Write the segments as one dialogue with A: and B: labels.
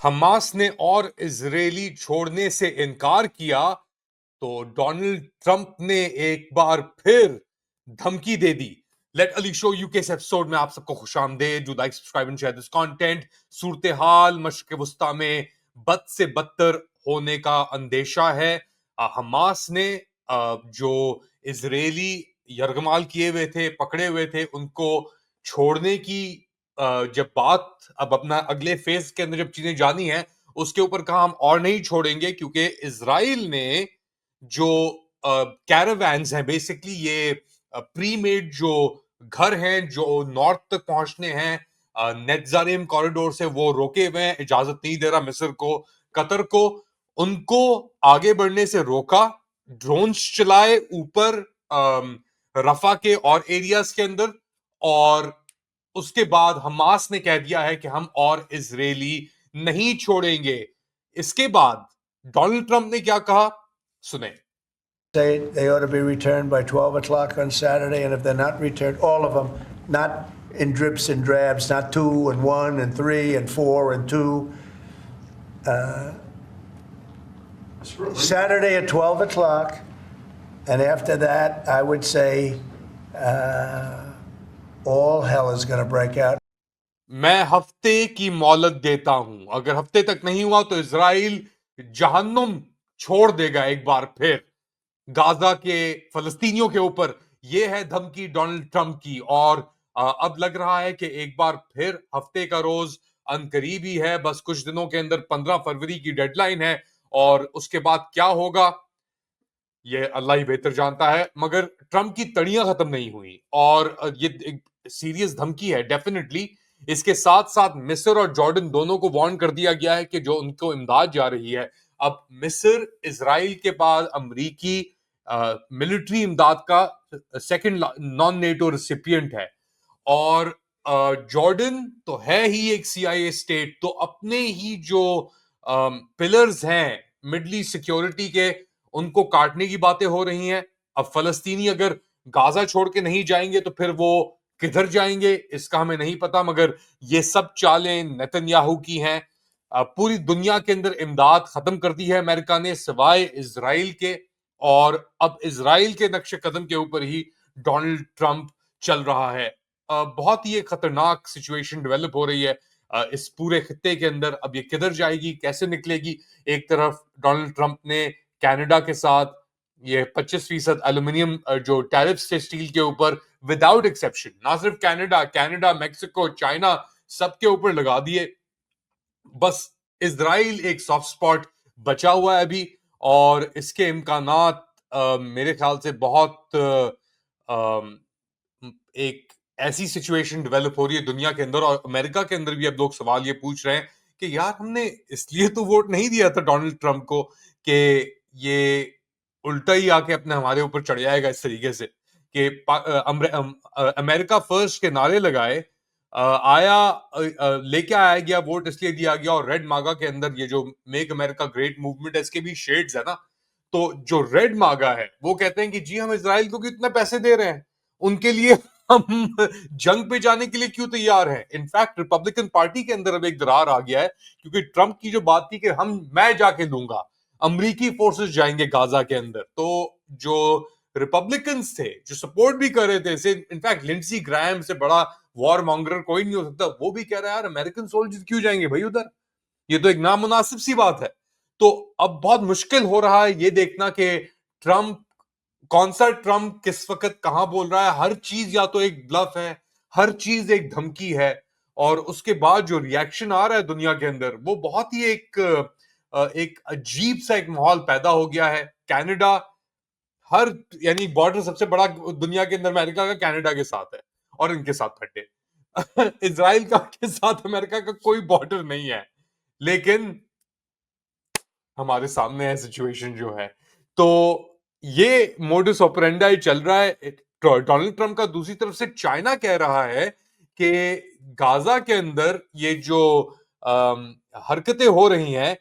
A: Hamas ने और Israeli छोड़ने से इनकार किया तो डोनाल्ड ट्रंप ने एक बार फिर धमकी दे दी। Late Ali show UK इस एपिसोड में आप सबको खुशामदेद। Do like subscribe and share this content. सूरत हाल मशरिक वस्ता में बद से बदतर होने का अंदेशा है। हमास ने जो इजरायली यरगमाल किए हुए थे, पकड़े हुए थे, उनको छोड़ने की जब बात अब अपना अगले फेज के अंदर जब चीजें जानी है, उसके ऊपर कहा हम और नहीं छोड़ेंगे, क्योंकि इजराइल ने जो कैरावैन्स हैं, बेसिकली ये प्री मेड जो घर हैं जो नॉर्थ तक पहुंचने हैं नेटजारिम कॉरिडोर से, वो रोके हुए हैं, इजाजत नहीं दे रहा मिस्र को, कतर को, उनको आगे बढ़ने से रोका। ड्रोन्स चलाए ऊपर रफा के और एरियाज के अंदर, और उसके बाद हमास ने कह दिया है कि हम और इजरायली नहीं छोड़ेंगे। इसके बाद डोनाल्ड ट्रंप ने क्या कहा, सुने।
B: Say they ought to be returned by 12 o'clock on Saturday, and if they're not returned, all of them, not in drips and drabs, not 2 and 1 and 3 and 4 and 2. Saturday at 12 o'clock, and after that, I would say all hell is going to break out.
A: मैं हफ्ते की मोहलत देता हूं, अगर हफ्ते तक नहीं हुआ तो इजराइल जहन्नुम छोड़ देगा एक बार फिर गाजा के फलस्तीनियों के ऊपर। यह है धमकी डोनाल्ड ट्रंप की। और अब लग रहा है कि एक बार फिर हफ्ते का रोज अनकरीब ही है। बस कुछ दिनों के अंदर 15 फरवरी की डेडलाइन है, और उसके बाद क्या होगा ये अल्लाह ही बेहतर जानता है। मगर ट्रंप की तड़ियां खत्म नहीं हुई, और ये एक सीरियस धमकी है डेफिनेटली। इसके साथ साथ मिस्र और जॉर्डन दोनों को वार्न कर दिया गया है कि जो उनको इमदाद जा रही है, अब मिस्र इजराइल के बाद अमरीकी मिलिट्री इमदाद का सेकंड नॉन नेटो रिसिपिएंट है। और जॉर्डन तो है ही एक सीआईए स्टेट, तो अपने ही जो पिलर्स हैं मिडल ईस्ट सिक्योरिटी के, उनको काटने की बातें हो रही हैं। अब फलस्तीनी अगर गाजा छोड़ के नहीं जाएंगे तो फिर वो किधर जाएंगे इसका हमें नहीं पता, मगर ये सब चालें नेतन्याहू की हैं। पूरी दुनिया के अंदर इमदाद खत्म कर दी है अमेरिका ने, सिवाय इजराइल के। और अब इजराइल के नक्शे कदम के ऊपर ही डोनाल्ड ट्रंप चल रहा है। बहुत ही एक खतरनाक सिचुएशन डेवलप हो रही है इस पूरे खित्ते के अंदर। अब ये किधर जाएगी, कैसे निकलेगी? एक तरफ डोनाल्ड ट्रंप ने कनाडा के साथ ये 25% एल्यूमिनियम जो टैरिफ थे स्टील के ऊपर, विदाउट एक्सेप्शन, ना सिर्फ कनाडा, मैक्सिको, चाइना, सबके ऊपर लगा दिए। बस इजराइल एक सॉफ्ट स्पॉट बचा हुआ है अभी, और इसके इम्कानात मेरे ख्याल से बहुत एक ऐसी सिचुएशन डेवलप हो रही है दुनिया के अंदर, और अमेरिका के अंदर भी अब लोग सवाल ये पूछ रहे हैं कि यार हमने इसलिए तो वोट नहीं दिया था डोनाल्ड ट्रंप को कि ये उल्टा ही आके अपने हमारे ऊपर चढ़ जाएगा इस तरीके से कि अमेरिका फर्स्ट के नारे लगाए, लेके आया गया वोट, इसलिए दिया गया। और रेड मागा के अंदर ये जो मेक अमेरिका ग्रेट मूवमेंट है, इसके भी शेड्स है ना। तो जो रेड मागा है वो कहते हैं कि जी हम इजराइल को कितने पैसे दे रहे हैं, उनके लिए हम जंग पे जाने के लिए क्यों तैयार हैं। इनफैक्ट रिपब्लिकन पार्टी के अंदर अब एक दरार आ गया है, क्योंकि ट्रंप की जो बात थी कि मैं जाके लूंगा, अमरीकी फोर्सेस जाएंगे गाजा के अंदर, तो जो रिपब्लिकन्स थे जो सपोर्ट भी कर रहे थे, इनफैक्ट लिंडसी ग्राहम से बड़ा वॉर मॉन्गर कोई नहीं हो सकता, वो भी कह रहा है यार अमेरिकन सोल्जर्स क्यों जाएंगे भाई उधर, ये तो एक नामुनासिब सी बात है। तो अब बहुत मुश्किल हो रहा है ये देखना कि ट्रंप, कौन सा ट्रंप किस वक्त कहां बोल रहा है। हर चीज या तो एक ब्लफ है, हर चीज एक धमकी है। और उसके बाद जो रिएक्शन आ रहा है दुनिया के अंदर, वो बहुत ही एक अजीब सा एक माहौल पैदा हो गया है। कनाडा, हर यानी बॉर्डर सबसे बड़ा दुनिया के अंदर अमेरिका का कनाडा के साथ है, और इनके साथ फटे इजराइल का के साथ अमेरिका का कोई बॉर्डर नहीं है, लेकिन हमारे सामने है सिचुएशन जो है। तो ये मोडस ऑपरेंडाई चल रहा है डोनाल्ड ट्रंप का। दूसरी तरफ से चाइना कह रहा है कि गाजा के अंदर ये जो हरकतें हो रही हैं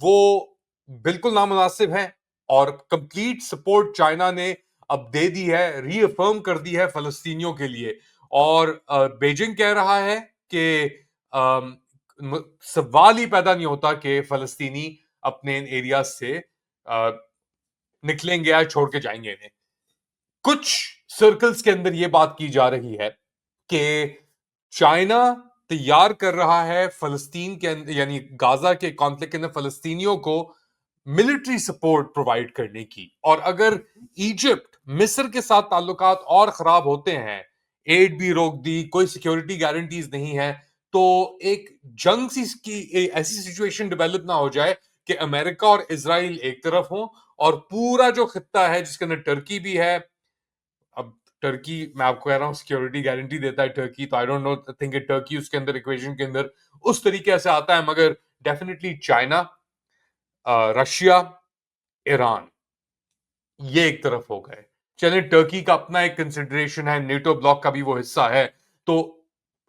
A: वो बिल्कुल नामुनासिब हैं, और कंप्लीट सपोर्ट चाइना ने अब दे दी है, रीअफर्म कर दी है फलस्तीनियों के लिए। और बीजिंग कह रहा है कि सवाल ही पैदा नहीं होता कि फलस्तीनी अपने इन एरिया से निकलेंगे या छोड़ के जाएंगे इन्हें। कुछ सर्कल्स के अंदर यह बात की जा रही है कि चाइना तैयार कर रहा है फलस्तीन के अंदर यानी गाजा के कॉन्फ्लिक्ट के अंदर फलस्तीनियों को मिलिट्री सपोर्ट प्रोवाइड करने की, और अगर इजिप्ट मिस्र के साथ ताल्लुकात और खराब होते हैं, एड भी रोक दी, कोई सिक्योरिटी गारंटीज नहीं है, तो एक जंग सी की ऐसी सिचुएशन डेवलप ना हो जाए कि अमेरिका और इजराइल एक तरफ हो और पूरा जो खित्ता है जिसके अंदर टर्की भी है। अब टर्की, मैं आपको कह रहा हूं सिक्योरिटी गारंटी देता है टर्की, तो I don't know think Turkey उसके अंदर इक्वेशन के अंदर उस तरीके से आता है, मगर डेफिनेटली चाइना, रशिया, ईरान, ये एक तरफ हो गए। चले टर्की का अपना एक कंसिडरेशन है, नेटो ब्लॉक का भी वो हिस्सा है, तो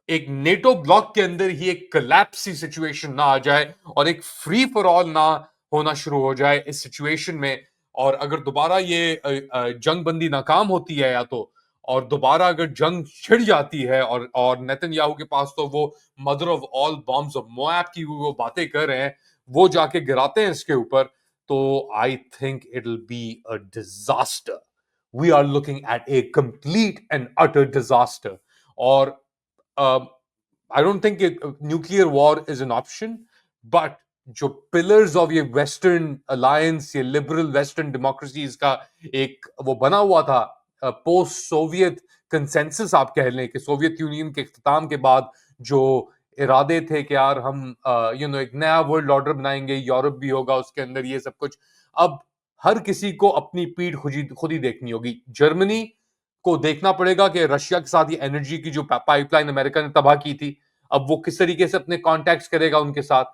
A: एक नेटो ब्लॉक के अंदर ही एक कोलैप्सी सिचुएशन ना आ जाए और एक फ्री फॉर ऑल ना होना शुरू हो जाए इस सिचुएशन में। और अगर दोबारा ये जंग बंदी नाकाम होती है या तो, और दोबारा अगर जंग छिड़ जाती है और नेतन्याहू के पास तो वो mother of all bombs of Moab की वो बातें कर रहे हैं, वो जाके गिराते हैं इसके ऊपर, तो I think it will be a disaster. We are looking at a complete and utter disaster. और I don't think nuclear war is an option, but जो पिलर्स ऑफ ये वेस्टर्न अलायंस, ये लिबरल वेस्टर्न डेमोक्रेसीज का एक वो बना हुआ था, पोस्ट सोवियत कंसेंसस आप कह लें, कि सोवियत यूनियन के इख्तिताम के बाद जो इरादे थे कि यार हम एक नया वर्ल्ड ऑर्डर बनाएंगे, यूरोप भी होगा उसके अंदर, ये सब कुछ, अब हर किसी को अपनी पीठ खुद ही देखनी होगी। जर्मनी को देखना पड़ेगा कि रशिया के साथ ये एनर्जी की जो पाइपलाइन अमेरिका ने तबाह की थी, अब वो किस तरीके से अपने कॉन्टैक्ट्स करेगा उनके साथ।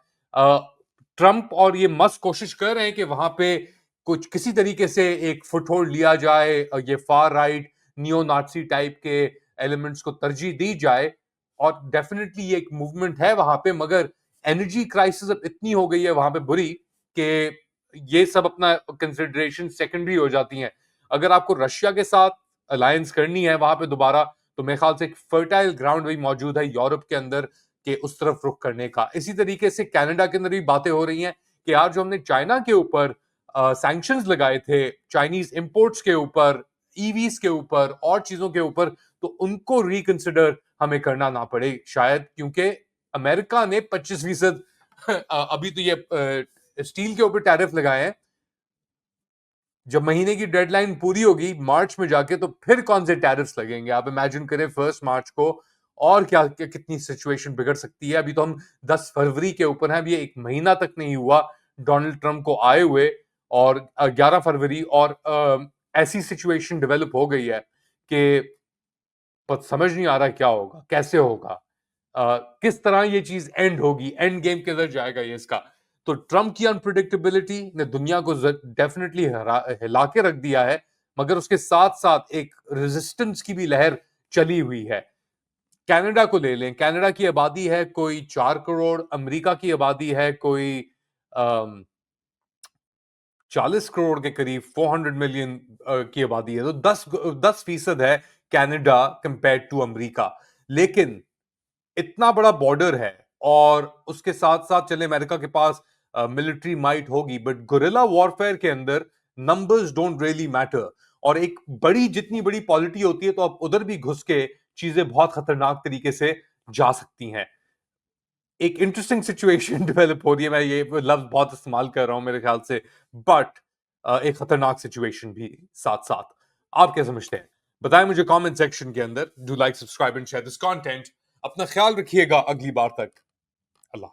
A: ट्रंप और ये मस्क कोशिश कर रहे हैं कि वहां पे कुछ किसी तरीके से एक फुटहोल्ड लिया जाए, ये far right neo Nazi type के एलिमेंट्स को तरजीह दी जाए, और डेफिनेटली ये एक मूवमेंट है वहां पे, मगर एनर्जी क्राइसिस अब इतनी हो गई है वहां पे बुरी कि ये सब अपना कंसिडरेशन सेकेंडरी हो जाती हैं। अगर आपको रशिया के साथ अलायंस करनी है वहां पे दोबारा, तो मेरे ख्याल से एक फर्टाइल ग्राउंड भी मौजूद है यूरोप के अंदर के उस तरफ रुख करने का। इसी तरीके से कनाडा के अंदर भी बातें हो रही हैं कि यार जो हमने चाइना के ऊपर सैंक्शंस लगाए थे, चाइनीज इंपोर्ट्स के ऊपर, ईवीज के ऊपर और चीजों के ऊपर, तो उनको रिकंसिडर हमें करना ना पड़े शायद, क्योंकि अमेरिका ने 25% अभी तो ये स्टील के ऊपर टैरिफ लगाए हैं। जब महीने की डेडलाइन पूरी होगी मार्च में जाके, तो फिर कौन से टैरिफ्स लगेंगे आप इमेजिन करें 1 मार्च को, और क्या कितनी सिचुएशन बिगड़ सकती है। अभी तो हम 10 फरवरी के ऊपर हैं, अभी एक महीना तक नहीं हुआ डोनाल्ड ट्रंप को आए हुए, और 11 फरवरी, और ऐसी सिचुएशन डेवलप हो गई है कि समझ नहीं आ रहा क्या होगा, कैसे होगा, किस तरह ये चीज एंड होगी, एंड गेम के अंदर जाएगा ये इसका। तो ट्रंप की अनप्रिडिक्टेबिलिटी ने दुनिया को डेफिनेटली हिला के रख दिया है, मगर उसके साथ साथ एक रेजिस्टेंस की भी लहर चली हुई है। कनाडा को ले लें, कनाडा की आबादी है कोई 4 करोड़, अमेरिका की आबादी है कोई 40 करोड़ के करीब, 400 मिलियन की आबादी है, तो 10% है कनाडा कंपेयर टू अमेरिका। लेकिन इतना बड़ा बॉर्डर है, और उसके साथ साथ चले अमेरिका के पास मिलिट्री माइट होगी, बट गुरिल्ला वॉरफेयर के अंदर नंबर्स डोंट रियली मैटर, और एक बड़ी जितनी बड़ी पॉलिटी होती है तो आप उधर भी घुस के चीजें बहुत खतरनाक तरीके से जा सकती हैं। एक इंटरेस्टिंग सिचुएशन डेवलप हो रही है, मैं ये लफ्ज बहुत इस्तेमाल कर रहा हूं मेरे ख्याल से, बट एक खतरनाक सिचुएशन भी साथ साथ। आप क्या समझते हैं बताएं मुझे कमेंट सेक्शन के अंदर। Do like, subscribe and share this content. अपना ख्याल रखिएगा, अगली बार तक अल्लाह।